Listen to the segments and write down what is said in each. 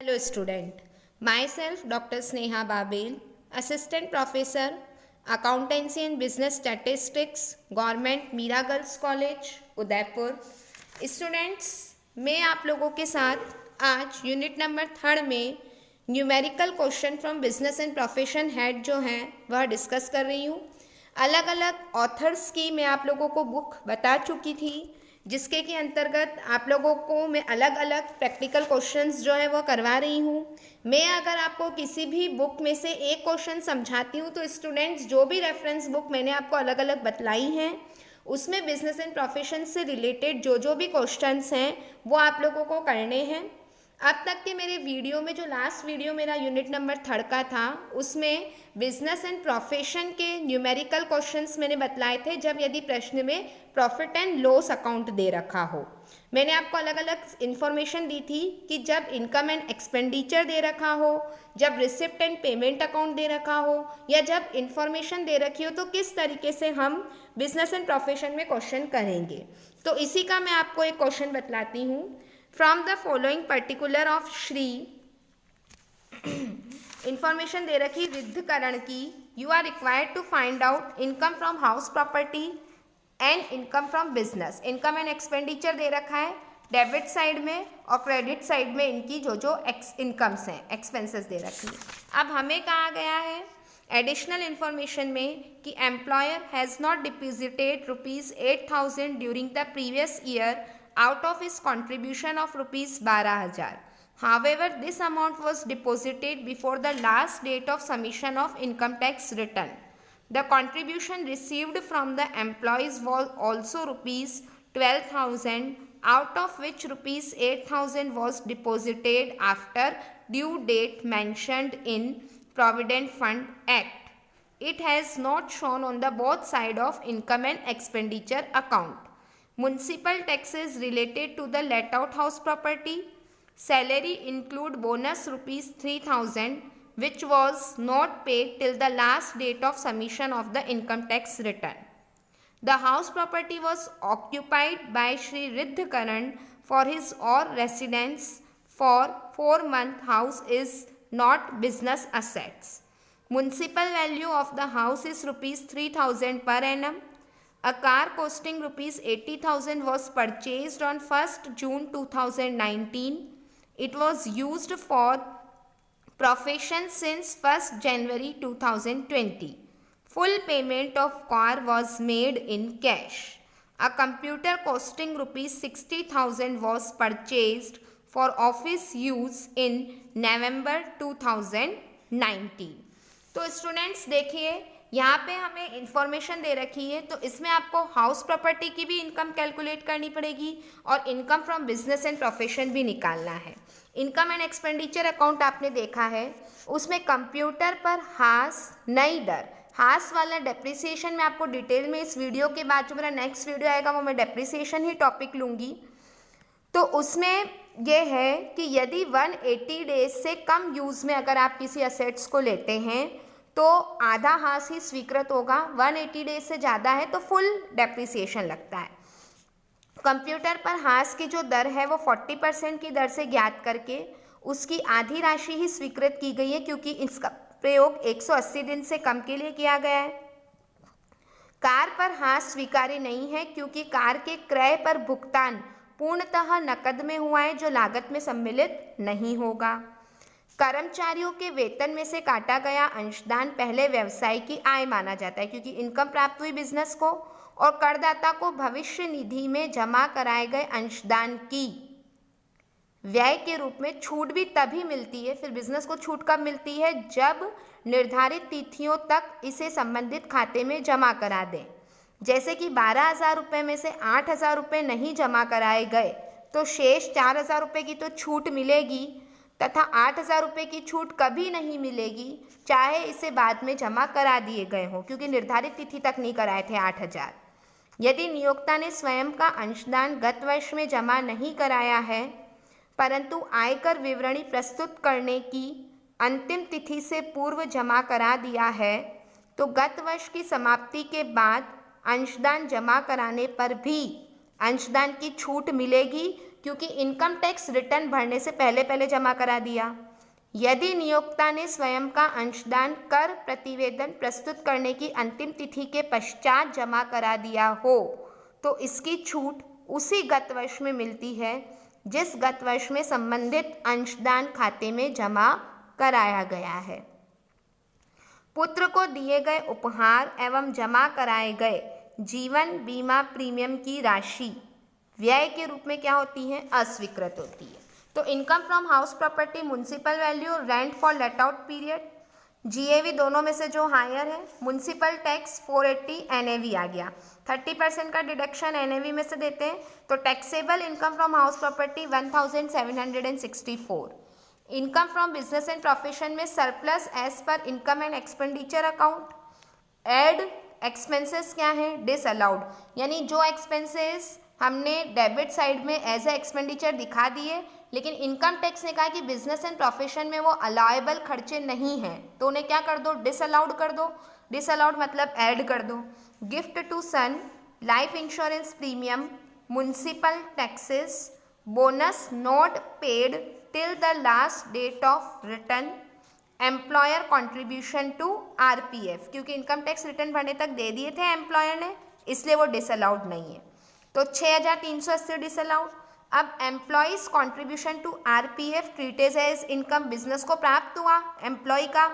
Hello student, myself Dr. Sneha Babel, Assistant Professor, Accountancy and Business Statistics, Government Meera girls college Udaipur. Students, मैं आप लोगों के साथ आज यूनिट नंबर 3 में numerical question from business and profession head जो हैं वह डिस्कस कर रही हूँ। अलग अलग ऑथर्स की मैं आप लोगों को बुक बता चुकी थी, जिसके के अंतर्गत आप लोगों को मैं अलग अलग प्रैक्टिकल क्वेश्चंस जो है वो करवा रही हूँ। मैं अगर आपको किसी भी बुक में से एक क्वेश्चन समझाती हूँ तो स्टूडेंट्स जो भी रेफरेंस बुक मैंने आपको अलग अलग बतलाई हैं उसमें बिजनेस एंड प्रोफेशन से रिलेटेड जो भी क्वेश्चंस हैं वो आप लोगों को करने हैं। अब तक के मेरे वीडियो में जो लास्ट वीडियो मेरा यूनिट नंबर 3 का था उसमें बिजनेस एंड प्रोफेशन के न्यूमेरिकल क्वेश्चंस मैंने बतलाए थे, जब यदि प्रश्न में प्रॉफिट एंड लॉस अकाउंट दे रखा हो। मैंने आपको अलग अलग इन्फॉर्मेशन दी थी कि जब इनकम एंड एक्सपेंडिचर दे रखा हो, जब रिसिप्ट एंड पेमेंट अकाउंट दे रखा हो या जब इन्फॉर्मेशन दे रखी हो तो किस तरीके से हम बिजनेस एंड प्रोफेशन में क्वेश्चन करेंगे। तो इसी का मैं आपको एक क्वेश्चन बतलाती हूँ। From the following particular of Shri, information दे रखी रिद्धकरण की, you are required to find out income from house property and income from business. Income and expenditure दे रखा है डेबिट साइड में और क्रेडिट साइड में इनकी जो इनकम्स हैं, एक्सपेंसेस दे रखी है। अब हमें कहा गया है एडिशनल इन्फॉर्मेशन में कि employer has not deposited ₹8,000 during the previous year out of his contribution of ₹12,000. However, this amount was deposited before the last date of submission of income tax return. The contribution received from the employees was also ₹12,000, out of which ₹8,000 was deposited after due date mentioned in Provident Fund Act. It has not shown on the both side of income and expenditure account. Municipal taxes related to the let out house property. Salary include bonus ₹3,000 which was not paid till the last date of submission of the income tax return. The house property was occupied by Shri Riddhkaran for his or residence for 4 month. House is not business assets. Municipal value of the house is ₹3,000 per annum. A car costing ₹80,000 was purchased on 1st June 2019. It was used for profession since 1st January 2020. Full payment of car was made in cash. A computer costing ₹60,000 was purchased for office use in November 2019. तो students देखिए, यहाँ पे हमें information दे रखी है तो इसमें आपको हाउस प्रॉपर्टी की भी इनकम कैलकुलेट करनी पड़ेगी और income from business and profession भी निकालना है। इनकम एंड एक्सपेंडिचर अकाउंट आपने देखा है, उसमें कंप्यूटर पर हास नई दर, हास वाला डेप्रिसिएशन मैं आपको डिटेल में इस वीडियो के बाद जो मेरा नेक्स्ट वीडियो आएगा वो मैं डेप्रिसिएशन ही टॉपिक लूँगी। तो उसमें यह है कि यदि 180 डेज से कम यूज़ में अगर आप किसी असेट्स को लेते हैं तो आधा हास ही स्वीकृत होगा, 180 डेज से ज़्यादा है तो फुल डेप्रिसिएशन लगता है। कंप्यूटर पर हास की जो दर है वो 40% की दर से ज्ञात करके उसकी आधी राशि ही स्वीकृत की गई है, क्योंकि इसका प्रयोग 180 दिन से कम के लिए किया गया है। कार पर हास स्वीकार्य नहीं है क्योंकि कार के क्रय पर भुगतान पूर्णतः नकद में हुआ है जो लागत में सम्मिलित नहीं होगा। कर्मचारियों के वेतन में से काटा गया अंशदान पहले व्यवसाय की आय माना जाता है, क्योंकि इनकम प्राप्त हुई बिजनेस को, और करदाता को भविष्य निधि में जमा कराए गए अंशदान की व्यय के रूप में छूट भी तभी मिलती है। फिर बिजनेस को छूट कब मिलती है? जब निर्धारित तिथियों तक इसे संबंधित खाते में जमा करा दें। जैसे कि 12,000 रुपये में से 8,000 रुपये नहीं जमा कराए गए तो शेष 4,000 रुपये की तो छूट मिलेगी, तथा 8,000 रुपये की छूट कभी नहीं मिलेगी चाहे इसे बाद में जमा करा दिए गए हों, क्योंकि निर्धारित तिथि तक नहीं कराए थे 8,000। यदि नियोक्ता ने स्वयं का अंशदान गत वर्ष में जमा नहीं कराया है परंतु आयकर विवरणी प्रस्तुत करने की अंतिम तिथि से पूर्व जमा करा दिया है तो गत वर्ष की समाप्ति के बाद अंशदान जमा कराने पर भी अंशदान की छूट मिलेगी, क्योंकि इनकम टैक्स रिटर्न भरने से पहले पहले जमा करा दिया। यदि नियोक्ता ने स्वयं का अंशदान कर प्रतिवेदन प्रस्तुत करने की अंतिम तिथि के पश्चात जमा करा दिया हो तो इसकी छूट उसी गत वर्ष में मिलती है जिस गत वर्ष में संबंधित अंशदान खाते में जमा कराया गया है। पुत्र को दिए गए उपहार एवं जमा कराए गए जीवन बीमा प्रीमियम की राशि व्यय के रूप में क्या होती है? अस्वीकृत होती है। तो income from house property, municipal value, rent for let out period, GAV दोनों में से जो हायर है, म्युनिसिपल टैक्स 480, एनएवी आ गया। 30% का डिडक्शन एनएवी में से देते हैं तो taxable income from house property 1764। Income from business and profession में surplus as per income and expenditure account. Add expenses क्या है? डिसअलाउड, यानी जो एक्सपेंसेस हमने डेबिट साइड में एज ए एक्सपेंडिचर दिखा दिए लेकिन इनकम टैक्स ने कहा कि बिजनेस एंड प्रोफेशन में वो अलाउएबल खर्चे नहीं हैं तो उन्हें क्या कर दो? डिसअलाउड कर दो। डिसअलाउड मतलब ऐड कर दो। Gift to son, life insurance premium, municipal taxes, bonus not paid till the last date of return, employer contribution to RPF, क्योंकि इनकम टैक्स रिटर्न भरने तक दे दिए थे एम्प्लॉयर ने इसलिए वो डिसअलाउड नहीं है। तो 6380 डिसअलाउड। अब employees contribution to RPF treated as income, business को प्राप्त हुआ एम्प्लॉय का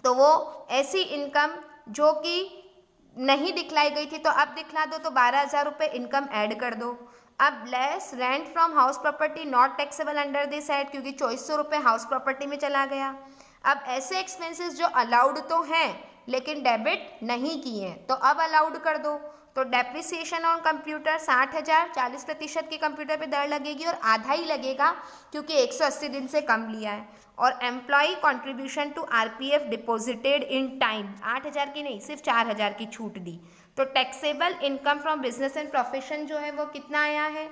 तो वो ऐसी इनकम जो कि नहीं दिखलाई गई थी तो अब दिखला दो तो 12,000 रुपये इनकम ऐड कर दो। अब less rent from house property not taxable under this head, क्योंकि 2400 रुपये हाउस प्रॉपर्टी में चला गया। अब ऐसे एक्सपेंसेस जो अलाउड तो हैं लेकिन डेबिट नहीं किए हैं तो अब अलाउड कर दो। तो डेप्रिसिएशन ऑन कंप्यूटर 60,000, 40% की कंप्यूटर पे दर लगेगी और आधा ही लगेगा क्योंकि 180 दिन से कम लिया है। और employee contribution to RPF deposited in time 8,000 की नहीं सिर्फ 4,000 की छूट दी। तो taxable income from business and profession जो है वो कितना आया है?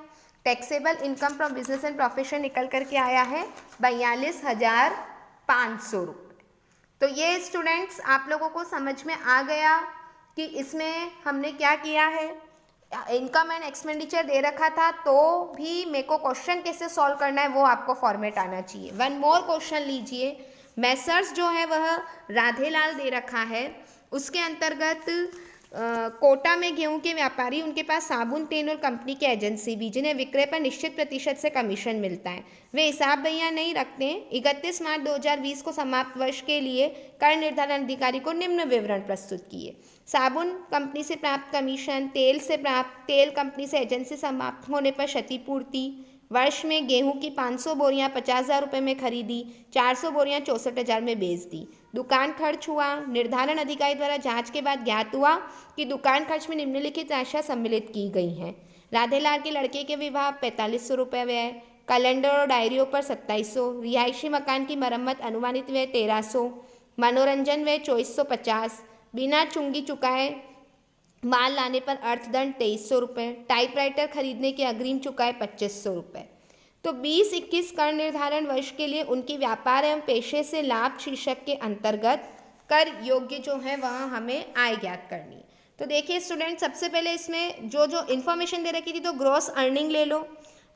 Taxable income from business and profession निकल करके आया है 42,500 रुपये। तो ये स्टूडेंट्स आप लोगों को समझ में आ गया कि इसमें हमने क्या किया है। इनकम एंड एक्सपेंडिचर दे रखा था तो भी मेरे को क्वेश्चन कैसे सॉल्व करना है वो आपको फॉर्मेट आना चाहिए। वन मोर क्वेश्चन लीजिए। मैसर्स जो है वह राधेलाल दे रखा है, उसके अंतर्गत कोटा में गेहूं के व्यापारी, उनके पास साबुन तेल और कंपनी की एजेंसी भी, जिन्हें विक्रय पर निश्चित प्रतिशत से कमीशन मिलता है, वे हिसाब भैया नहीं रखते हैं। 31 मार्च 2020 को समाप्त वर्ष के लिए कर निर्धारण अधिकारी को निम्न विवरण प्रस्तुत किए। साबुन कंपनी से प्राप्त कमीशन, तेल से प्राप्त, तेल कंपनी से एजेंसी समाप्त होने पर क्षतिपूर्ति। वर्ष में गेहूं की 500 बोरियां 50,000 रुपये में खरीदी, 400 बोरियां 64,000 में बेच दी। दुकान खर्च हुआ। निर्धारण अधिकारी द्वारा जांच के बाद ज्ञात हुआ कि दुकान खर्च में निम्नलिखित राशियां सम्मिलित की गई हैं। राधेलाल के लड़के के विवाह 4500 रुपये व्यय, कैलेंडर और डायरियों पर 2700, रिहायशी मकान की मरम्मत अनुमानित व्यय 1300, मनोरंजन व्यय 2450, बिना चुंगी चुकाए माल लाने पर अर्थदंड 2300 रुपये, टाइपराइटर खरीदने के अग्रिम चुकाए 2500 रुपये। तो 20-21 कर निर्धारण वर्ष के लिए उनकी व्यापार एवं पेशे से लाभ शीर्षक के अंतर्गत कर योग्य जो है वह हमें आय ज्ञात करनी है। तो देखिए स्टूडेंट, सबसे पहले इसमें जो जो इन्फॉर्मेशन दे रखी थी तो ग्रॉस अर्निंग ले लो।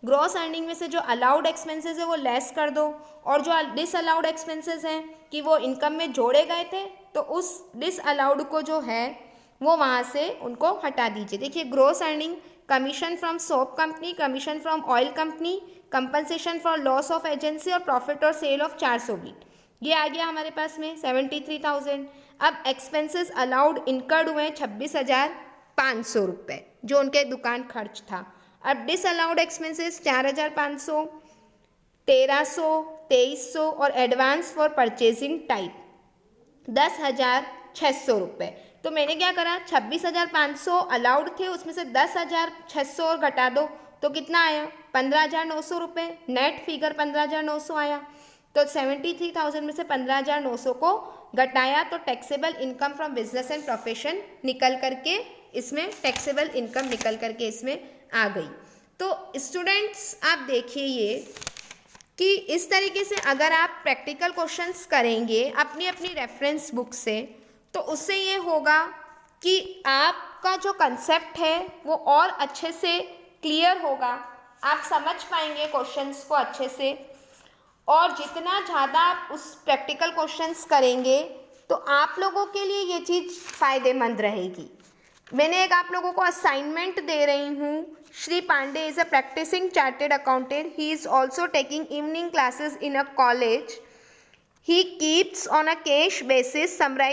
ग्रॉस अर्निंग में से जो अलाउड एक्सपेंसेस है वो लेस कर दो और जो डिसअलाउड एक्सपेंसेस हैं कि वो इनकम में जोड़े गए थे तो उस डिसअलाउड को जो है वो वहाँ से उनको हटा दीजिए। देखिए gross earning, commission from soap company, commission from oil company, compensation for loss of agency और प्रॉफिट और सेल ऑफ 400 बीट, ये आ गया हमारे पास में 73,000। अब एक्सपेंसेस अलाउड इनकर्ड हुए 26,500 रुपये जो उनके दुकान खर्च था। अब डिसअलाउड एक्सपेंसेस 4,500, 1,300, 2,300 और एडवांस फॉर परचेजिंग टाइप 10,600 रुपये। तो मैंने क्या करा, 26,500 अलाउड थे उसमें से 10,600 और घटा दो तो कितना आया 15,900 रुपये। नेट फिगर 15,900 आया। तो 73,000 में से 15,900 को घटाया तो taxable income from business and profession निकल करके इसमें टैक्सेबल इनकम निकल करके इसमें आ गई। तो स्टूडेंट्स आप देखिए ये कि इस तरीके से अगर आप प्रैक्टिकल क्वेश्चंस करेंगे अपनी अपनी रेफरेंस बुक से तो उससे ये होगा कि आपका जो कंसेप्ट है वो और अच्छे से क्लियर होगा। आप समझ पाएंगे क्वेश्चंस को अच्छे से, और जितना ज़्यादा आप उस प्रैक्टिकल क्वेश्चंस करेंगे तो आप लोगों के लिए ये चीज़ फ़ायदेमंद रहेगी। मैंने एक आप लोगों को असाइनमेंट दे रही हूँ। Shri Pandey is a practising chartered accountant. He is also taking evening classes in a college. He keeps on a cash basis summarize